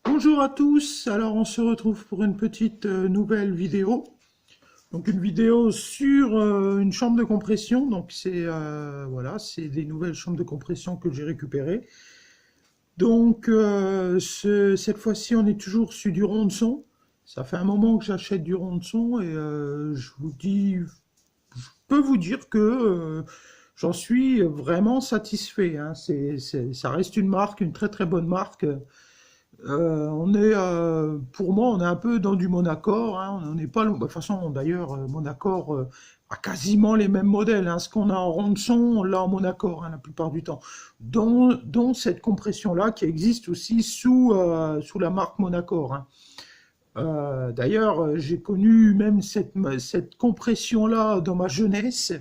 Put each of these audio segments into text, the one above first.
Bonjour à tous, alors on se retrouve pour une petite nouvelle vidéo. Donc une vidéo sur une chambre de compression, donc c'est voilà, c'est des nouvelles chambres de compression que j'ai récupérées. Donc cette fois-ci on est toujours sur du rond de son. Ça fait un moment que j'achète du rond de son et je peux vous dire que j'en suis vraiment satisfait, hein. Ça reste une marque, une très très bonne marque. Pour moi, on est un peu dans du Monacor, hein. On n'est pas loin. De toute façon, d'ailleurs, Monacor a quasiment les mêmes modèles, hein. Ce qu'on a en rond de son, on l'a en Monacor, hein, la plupart du temps. Dont cette compression-là qui existe aussi sous la marque Monacor, hein. D'ailleurs, j'ai connu même cette compression-là dans ma jeunesse.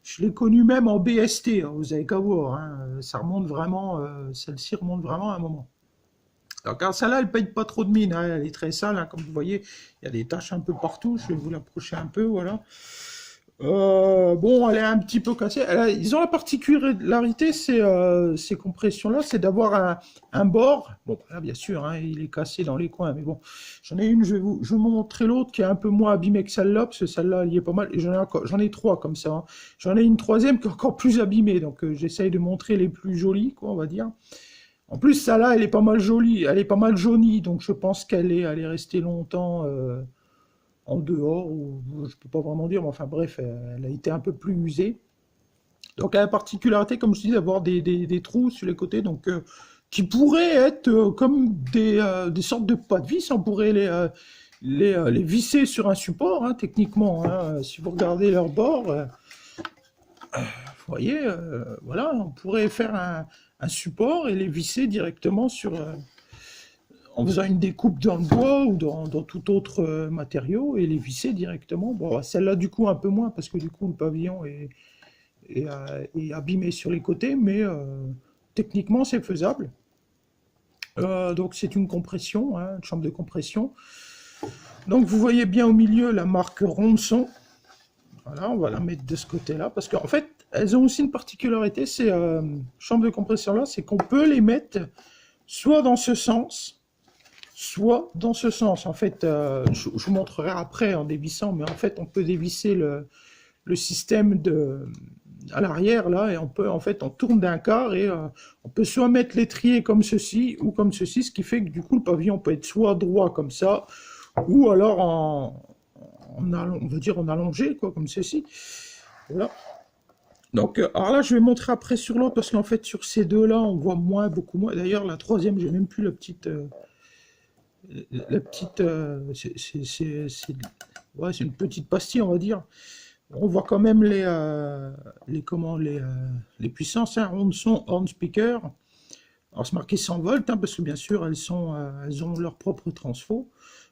Je l'ai connue même en BST, hein, vous avez qu'à voir, hein. Ça remonte vraiment, celle-ci remonte vraiment à un moment. Alors, celle-là, elle ne paye pas trop de mine, hein. Elle est très sale, hein, comme vous voyez. Il y a des taches un peu partout. Je vais vous l'approcher un peu, voilà. Bon, elle est un petit peu cassée. Ils ont la particularité, ces compressions-là, c'est d'avoir un bord. Bon, là, bien sûr, hein, il est cassé dans les coins, mais bon. J'en ai une, je vais vous montrer l'autre qui est un peu moins abîmée que celle-là, parce que celle-là, elle y est pas mal. Et j'en ai trois comme ça, hein. J'en ai une troisième qui est encore plus abîmée, donc j'essaye de montrer les plus jolies, quoi, on va dire. En plus, celle-là, elle est pas mal jolie, elle est pas mal jaunie, donc je pense elle est restée longtemps en dehors, ou je peux pas vraiment dire, mais enfin bref, elle a été un peu plus usée. Donc elle a la particularité, comme je dis, d'avoir des trous sur les côtés, donc qui pourraient être comme des sortes de pas de vis, on pourrait les visser sur un support, hein, techniquement, hein. Si vous regardez leur bord, vous voyez, voilà, on pourrait faire un support et les visser directement en faisant une découpe dans le bois ou dans tout autre matériau et les visser directement. Bon, celle-là, du coup, un peu moins parce que du coup, le pavillon est abîmé sur les côtés, mais techniquement, c'est faisable. Donc, c'est une compression, hein, une chambre de compression. Donc, vous voyez bien au milieu la marque Ronson. Voilà, on va la mettre de ce côté-là parce qu'en fait, elles ont aussi une particularité, ces chambres de compression-là, c'est qu'on peut les mettre soit dans ce sens, soit dans ce sens. En fait, je vous montrerai après en dévissant, mais en fait, on peut dévisser le système à l'arrière, là, et en fait, on tourne d'un quart et on peut soit mettre l'étrier comme ceci ou comme ceci, ce qui fait que du coup, le pavillon peut être soit droit comme ça, ou alors on va dire en allongé, quoi, comme ceci. Voilà. Donc, alors là, je vais montrer après sur l'autre parce qu'en fait, sur ces deux-là, on voit moins, beaucoup moins. D'ailleurs, la troisième, j'ai même plus ouais, c'est une petite pastille, on va dire. On voit quand même les puissances, hein, ondes son, horn speaker. Alors, c'est marqué 100 volts, hein, parce que bien sûr, elles ont leur propre transfo.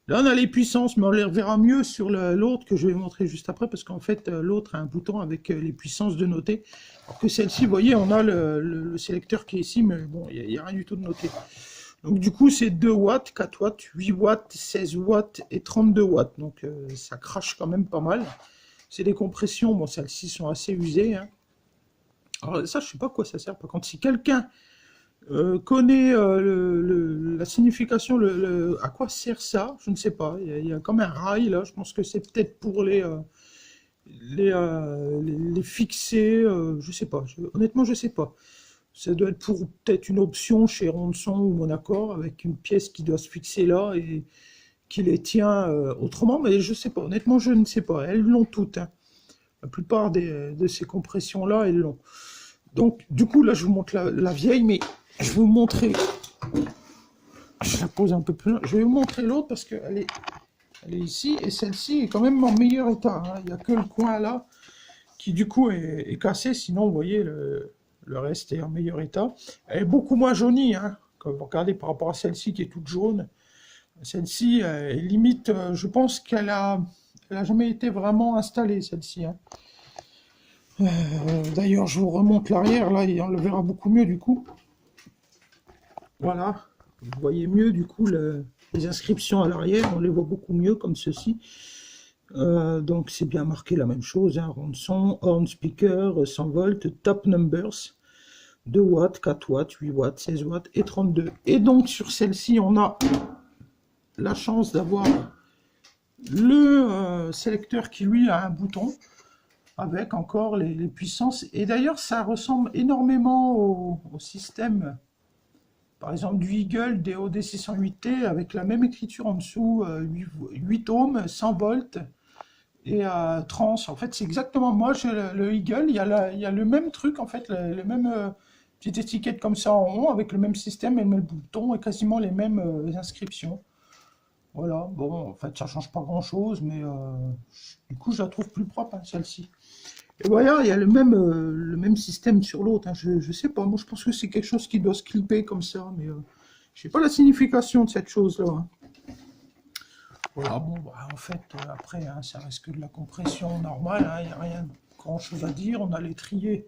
Là, on a les puissances, mais on les reverra mieux sur l'autre que je vais montrer juste après, parce qu'en fait, l'autre a un bouton avec les puissances de noter. Alors que celle-ci, vous voyez, on a le sélecteur qui est ici, mais bon, il n'y a rien du tout de noté. Donc du coup, c'est 2 watts, 4 watts, 8 watts, 16 watts et 32 watts. Donc ça crache quand même pas mal. C'est des compressions, bon, celles-ci sont assez usées, hein. Alors ça, je sais pas à quoi ça sert. Par contre, si quelqu'un connaît la signification, à quoi sert ça, je ne sais pas. Il y a comme un rail là, je pense que c'est peut-être pour les fixer, je sais pas. Honnêtement, je sais pas. Ça doit être pour peut-être une option chez Ronson ou Monacor avec une pièce qui doit se fixer là et qui les tient autrement, mais je sais pas. Honnêtement, je ne sais pas. Elles l'ont toutes, hein. La plupart de ces compressions-là, elles l'ont. Donc, du coup, là, je vous montre la vieille, mais je vais vous montrer. Je la pose un peu plus loin. Je vais vous montrer l'autre parce qu'elle elle est ici et celle-ci est quand même en meilleur état, hein. Il n'y a que le coin là qui, du coup, est cassé. Sinon, vous voyez, le reste est en meilleur état. Elle est beaucoup moins jaunie, hein, quand vous regardez par rapport à celle-ci qui est toute jaune. Celle-ci est limite, je pense elle a jamais été vraiment installée, celle-ci, hein. D'ailleurs, je vous remonte l'arrière, là, et on le verra beaucoup mieux du coup. Voilà, vous voyez mieux du coup les inscriptions à l'arrière, on les voit beaucoup mieux comme ceci. Donc c'est bien marqué la même chose, hein, rond de son, horn speaker, 100 volts, top numbers. 2 watts, 4 watts, 8 watts, 16 watts et 32. Et donc sur celle-ci, on a la chance d'avoir le sélecteur qui lui a un bouton avec encore les puissances. Et d'ailleurs, ça ressemble énormément au système, par exemple, du Eagle DOD 608T avec la même écriture en dessous, 8 ohms, 100 volts et trans. En fait, c'est exactement moi, j'ai le Eagle, il y a le même truc, en fait, le même petite étiquette comme ça en rond avec le même système et le même bouton et quasiment les mêmes inscriptions. Voilà, bon, en fait, ça change pas grand-chose, mais du coup, je la trouve plus propre, hein, celle-ci. Et voilà, il y a le même système sur l'autre, hein. Je sais pas, moi je pense que c'est quelque chose qui doit se clipper comme ça, mais je sais pas la signification de cette chose-là, hein. Voilà, bon, bah, en fait, après, hein, ça reste que de la compression normale, hein, il n'y a rien de grand-chose à dire. On a l'étrier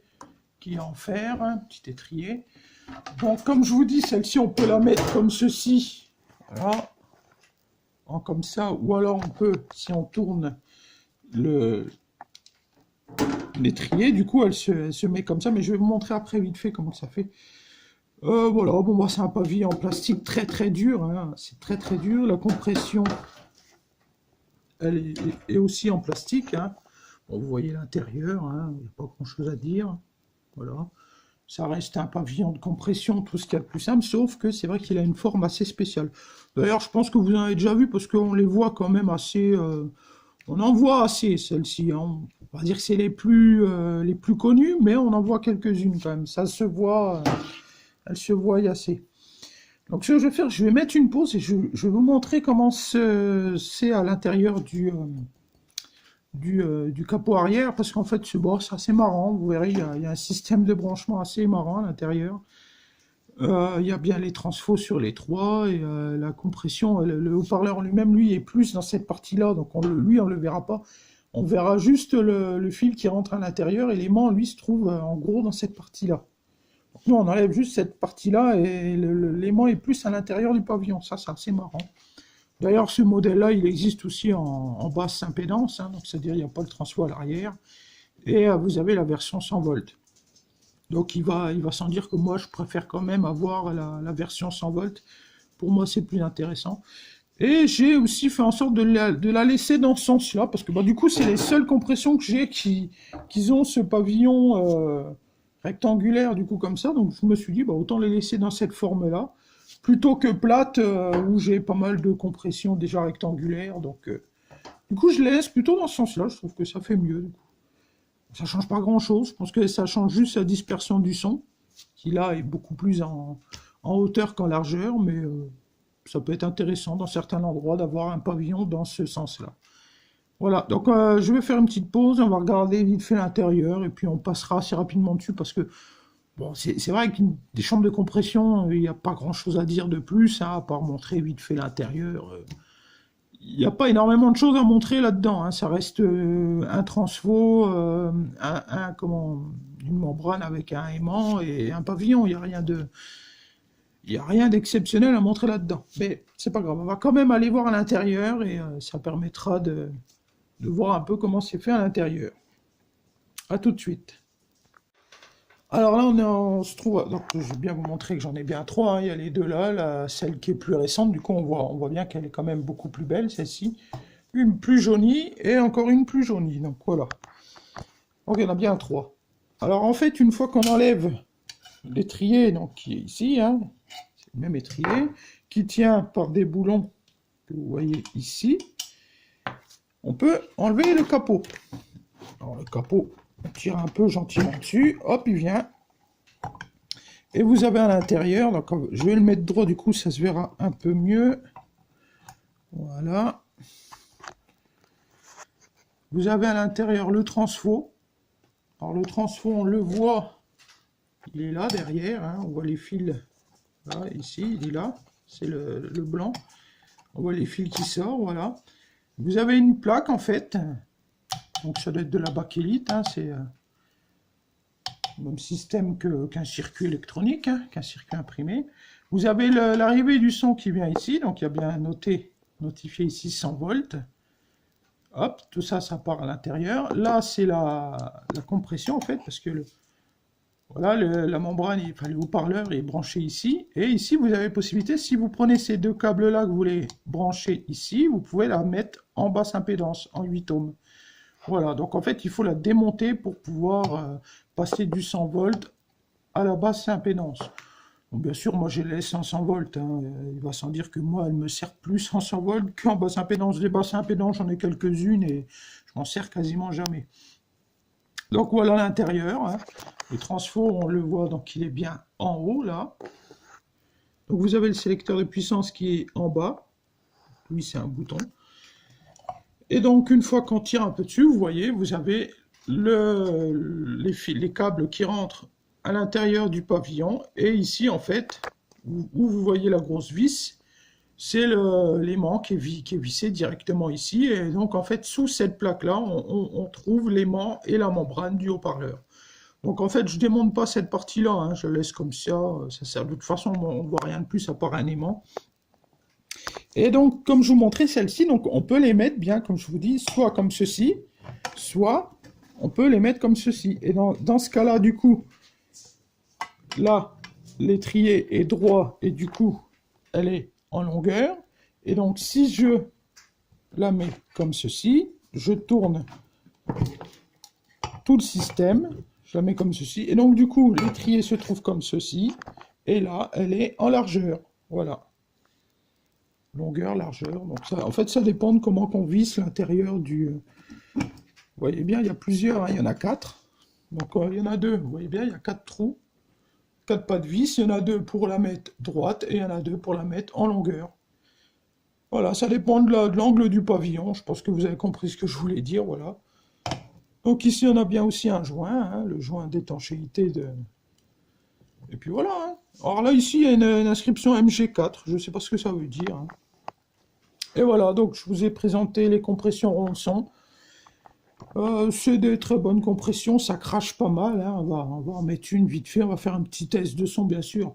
qui est en fer, hein, petit étrier. Donc, comme je vous dis, celle-ci, on peut la mettre comme ceci, voilà, comme ça, ou alors on peut, si on tourne l'étrier, du coup elle se met comme ça, mais je vais vous montrer après vite fait comment ça fait. Voilà, bon bah c'est un pavillon en plastique très très dur, hein, c'est très très dur, la compression elle est aussi en plastique, hein. Bon, vous voyez l'intérieur, hein, il n'y a pas grand chose à dire, voilà. Ça reste un pavillon de compression, tout ce qu'il y a de plus simple, sauf que c'est vrai qu'il a une forme assez spéciale. D'ailleurs, je pense que vous en avez déjà vu, parce qu'on les voit quand même assez... on en voit assez, celles-ci, hein. On va dire que c'est les plus connues, mais on en voit quelques-unes quand même. Ça se voit, elles se voient assez. Donc ce que je vais faire, je vais mettre une pause et je vais vous montrer comment c'est à l'intérieur du capot arrière, parce qu'en fait, c'est assez marrant. Vous verrez, il y a un système de branchement assez marrant à l'intérieur. Il y a bien les transfos sur les trois, et la compression, le haut-parleur lui-même, lui, est plus dans cette partie-là, donc lui, on ne le verra pas. On verra juste le fil qui rentre à l'intérieur, et l'aimant, lui, se trouve en gros dans cette partie-là. Nous, on enlève juste cette partie-là, et l'aimant est plus à l'intérieur du pavillon. Ça, c'est assez marrant. D'ailleurs, ce modèle-là, il existe aussi en basse impédance, hein, donc c'est-à-dire il n'y a pas le transfo à l'arrière, et vous avez la version 100 volts. Donc il va sans dire que moi je préfère quand même avoir la version 100 volts. Pour moi c'est plus intéressant. Et j'ai aussi fait en sorte de la laisser dans ce sens-là, parce que bah, du coup c'est les seules compressions que j'ai qui ont ce pavillon rectangulaire du coup comme ça. Donc je me suis dit bah, autant les laisser dans cette forme-là, plutôt que plate où j'ai pas mal de compressions déjà rectangulaires. Donc du coup je les laisse plutôt dans ce sens-là, je trouve que ça fait mieux du coup. Ça change pas grand-chose, je pense que ça change juste la dispersion du son, qui là est beaucoup plus en hauteur qu'en largeur, mais ça peut être intéressant dans certains endroits d'avoir un pavillon dans ce sens-là. Voilà, donc je vais faire une petite pause, on va regarder vite fait l'intérieur, et puis on passera assez rapidement dessus, parce que bon, c'est vrai que des chambres de compression, il n'y a pas grand-chose à dire de plus, hein, à part montrer vite fait l'intérieur. Il n'y a pas énormément de choses à montrer là-dedans, hein. Ça reste un transfo, une membrane avec un aimant et un pavillon. Il n'y a rien d'exceptionnel à montrer là-dedans. Mais c'est pas grave, on va quand même aller voir à l'intérieur et ça permettra de voir un peu comment c'est fait à l'intérieur. A tout de suite. Alors là, on se trouve. Donc, je vais bien vous montrer que j'en ai bien trois, hein. Il y a les deux là, celle qui est plus récente. Du coup, on voit bien qu'elle est quand même beaucoup plus belle, celle-ci. Une plus jaunie et encore une plus jaunie. Donc voilà. Donc il y en a bien trois. Alors en fait, une fois qu'on enlève l'étrier, donc qui est ici, hein, c'est le même étrier, qui tient par des boulons que vous voyez ici, on peut enlever le capot. Alors le capot, on tire un peu gentiment dessus, hop, il vient. Et vous avez à l'intérieur, donc je vais le mettre droit, du coup ça se verra un peu mieux. Voilà. Vous avez à l'intérieur le transfo. Alors le transfo, on le voit, il est là derrière, hein, on voit les fils, là, ici, il est là, c'est le blanc. On voit les fils qui sortent, voilà. Vous avez une plaque en fait, donc ça doit être de la bakélite, hein, c'est le même système qu'un circuit électronique, hein, qu'un circuit imprimé. Vous avez l'arrivée du son qui vient ici, donc il y a bien notifié ici 100 volts. Hop, tout ça, ça part à l'intérieur. Là, c'est la compression, en fait, parce que Voilà, la membrane, enfin, le haut-parleur est branché ici. Et ici, vous avez possibilité, si vous prenez ces deux câbles-là que vous voulez brancher ici, vous pouvez la mettre en basse impédance, en 8 ohms. Voilà, donc en fait, il faut la démonter pour pouvoir passer du 100 volts à la basse impédance. Bon, bien sûr, moi, j'ai les 500 volts. Hein. Il va sans dire que moi, elle me sert plus en 100 volts qu'en basse impédance. Les basses impédances, j'en ai quelques-unes et je m'en sers quasiment jamais. Donc voilà l'intérieur. Hein. Le transfo, on le voit, donc il est bien en haut, là. Donc vous avez le sélecteur de puissance qui est en bas. Lui, c'est un bouton. Et donc, une fois qu'on tire un peu dessus, vous voyez, vous avez les câbles qui rentrent à l'intérieur du pavillon. Et ici, en fait, où vous voyez la grosse vis, c'est l'aimant qui est vissé directement ici. Et donc, en fait, sous cette plaque-là, on trouve l'aimant et la membrane du haut-parleur. Donc, en fait, je ne démonte pas cette partie-là. Hein, je la laisse comme ça. Ça sert de toute façon, on ne voit rien de plus à part un aimant. Et donc, comme je vous montrais celle-ci, donc on peut les mettre bien, comme je vous dis, soit comme ceci, soit on peut les mettre comme ceci. Et dans ce cas-là, du coup, là, l'étrier est droit et du coup, elle est en longueur. Et donc, si je la mets comme ceci, je tourne tout le système, je la mets comme ceci. Et donc, du coup, l'étrier se trouve comme ceci. Et là, elle est en largeur. Voilà. Longueur, largeur. Donc ça, en fait, ça dépend de comment on visse l'intérieur du... Vous voyez bien, il y a plusieurs, hein, il y en a 4. Donc il y en a 2, vous voyez bien, il y a 4 trous. 4 pas de vis, il y en a 2 pour la mettre droite et il y en a 2 pour la mettre en longueur. Voilà, ça dépend de l'angle du pavillon. Je pense que vous avez compris ce que je voulais dire, voilà. Donc ici, on a bien aussi un joint, hein, le joint d'étanchéité de... Et puis voilà. Hein. Alors là, ici, il y a une inscription MG4. Je ne sais pas ce que ça veut dire. Hein. Et voilà, donc je vous ai présenté les compressions Ronson. C'est des très bonnes compressions, ça crache pas mal. Hein. On va en mettre une vite fait. On va faire un petit test de son, bien sûr.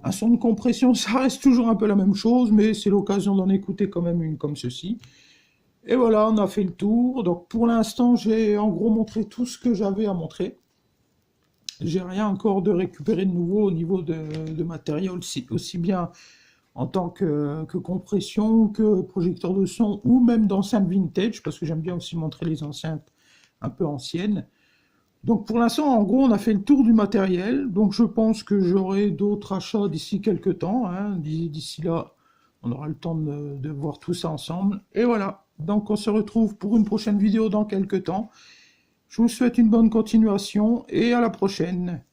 Un son de compression, ça reste toujours un peu la même chose, mais c'est l'occasion d'en écouter quand même une comme ceci. Et voilà, on a fait le tour. Donc pour l'instant, j'ai en gros montré tout ce que j'avais à montrer. J'ai rien encore de récupéré de nouveau au niveau de matériel, aussi bien en tant que compression, que projecteur de son, ou même d'enceintes vintage, parce que j'aime bien aussi montrer les enceintes un peu anciennes. Donc pour l'instant, en gros, on a fait le tour du matériel. Donc je pense que j'aurai d'autres achats d'ici quelques temps. Hein. D'ici là, on aura le temps de voir tout ça ensemble. Et voilà, donc on se retrouve pour une prochaine vidéo dans quelques temps. Je vous souhaite une bonne continuation et à la prochaine.